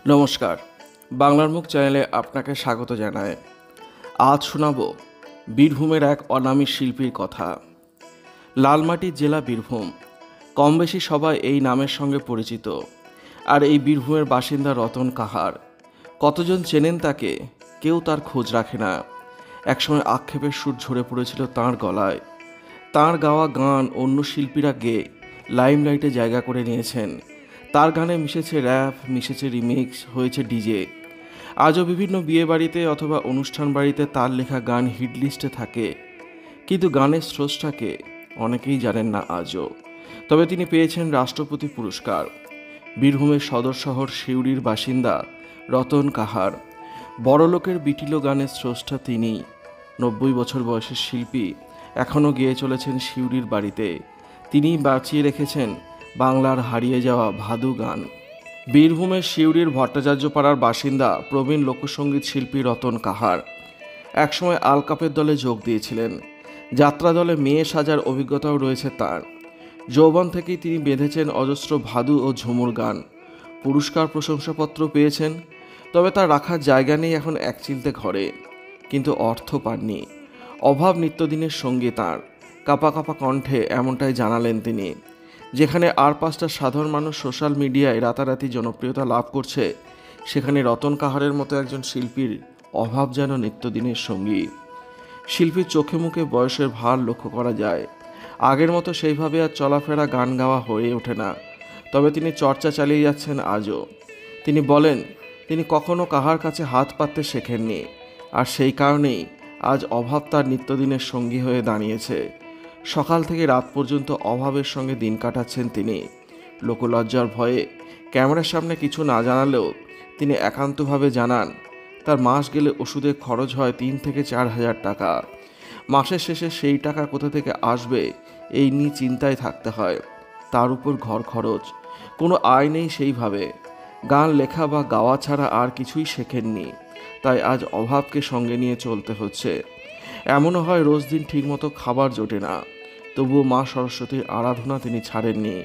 নমস্কার, বাংলার মুখ চ্যানেলে আপনাকে স্বাগত জানাই। আজ শোনাব বীরভূমের এক অনামী শিল্পীর কথা। লালমাটির জেলা বীরভূম, কম বেশি সবাই এই নামের সঙ্গে পরিচিত। আর এই বীরভূমের বাসিন্দা রতন কাহার, কতজন চেনেন তাকে? কেউ তার খোঁজ রাখে না। একসময় আক্ষেপের সুর ঝরে পড়েছিল তাঁর গলায়। তাঁর গাওয়া গান অন্য শিল্পীরা গেয়ে লাইমলাইটে জায়গা করে নিয়েছেন। তার গানে মিশেছে র্যাপ, মিশেছে রিমিক্স, হয়েছে ডিজে। আজও বিভিন্ন বিয়ে বাড়িতে অথবা অনুষ্ঠান বাড়িতে তার লেখা গান হিট লিস্টে থাকে। কিন্তু গানের স্রষ্টাকে অনেকেই জানেন না আজও। তবে তিনি পেয়েছেন রাষ্ট্রপতি পুরস্কার। বীরভূমের সদর শহর সিউড়ির বাসিন্দা রতন কাহার। বড়লোকের বিটিলো গানের স্রষ্টা তিনি। 90 বছর বয়সের শিল্পী এখনও গেয়ে চলেছেন সিউড়ির বাড়িতে। তিনিই বাঁচিয়ে রেখেছেন বাংলার হারিয়ে যাওয়া ভাদু গান। বীরভূমের সিউড়ির ভট্টাচার্যপাড়ার বাসিন্দা প্রবীণ লোকসঙ্গীত শিল্পী রতন কাহার একসময় আলকাপের দলে যোগ দিয়েছিলেন। যাত্রা দলে মেয়ে সাজার অভিজ্ঞতাও রয়েছে তার। যৌবন থেকেই তিনি বেঁধেছেন অজস্র ভাদু ও ঝুমুর গান। পুরস্কার প্রশংসাপত্র পেয়েছেন। তবে তার রাখার জায়গা নেই এখন একচিলতে ঘরে। কিন্তু অর্থ পাননি। অভাব নিত্যদিনের সঙ্গী তাঁর। কাঁপা কাঁপা কণ্ঠে এমনটাই জানালেন তিনি। যেখানে আর 5টা সাধারণ মানুষ সোশ্যাল মিডিয়ায় রাতারাতি জনপ্রিয়তা লাভ করছে, সেখানে রতন কাহারের মতো একজন শিল্পীর অভাব যেন নিত্যদিনের সঙ্গী। শিল্পীর চোখে মুখে বয়সের ভার লক্ষ্য করা যায়। আগের মতো সেইভাবে আর চলাফেরা গান গাওয়া হয়ে ওঠে না। তবে তিনি চর্চা চালিয়ে যাচ্ছেন আজও। তিনি বলেন, তিনি কখনো কাহার কাছে হাত পাততে শেখেননি। আর সেই কারণেই আজ অভাব তার নিত্যদিনের সঙ্গী হয়ে দাঁড়িয়েছে। সকাল থেকে রাত পর্যন্ত অভাবের সঙ্গে দিন কাটাচ্ছেন তিনি। লোকলজ্জার ভয়ে ক্যামেরার সামনে কিছু না জানালেও তিনি একান্তভাবে জানান, তার মাস গেলে ওষুধে খরচ হয় 3 থেকে 4 হাজার টাকা। মাসের শেষে সেই টাকা কোথা থেকে আসবে এই নিয়ে চিন্তায় থাকতে হয়। তার উপর ঘর খরচ, কোনো আয় নেই সেইভাবে। গান লেখা বা গাওয়া ছাড়া আর কিছুই শেখেননি। তাই আজ অভাবকে সঙ্গে নিয়ে চলতে হচ্ছে। এমনও হয় রোজ দিন ঠিকমতো খাবার জোটে না। তবুও মা সরস্বতীর আরাধনা তিনি ছাড়েননি।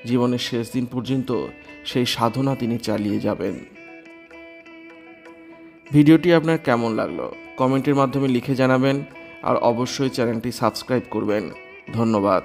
জীবনের শেষ দিন পর্যন্ত সেই সাধনা তিনি চালিয়ে যাবেন। ভিডিওটি আপনার কেমন লাগলো কমেন্টের মাধ্যমে লিখে জানাবেন। আর অবশ্যই চ্যানেলটি সাবস্ক্রাইব করবেন। ধন্যবাদ।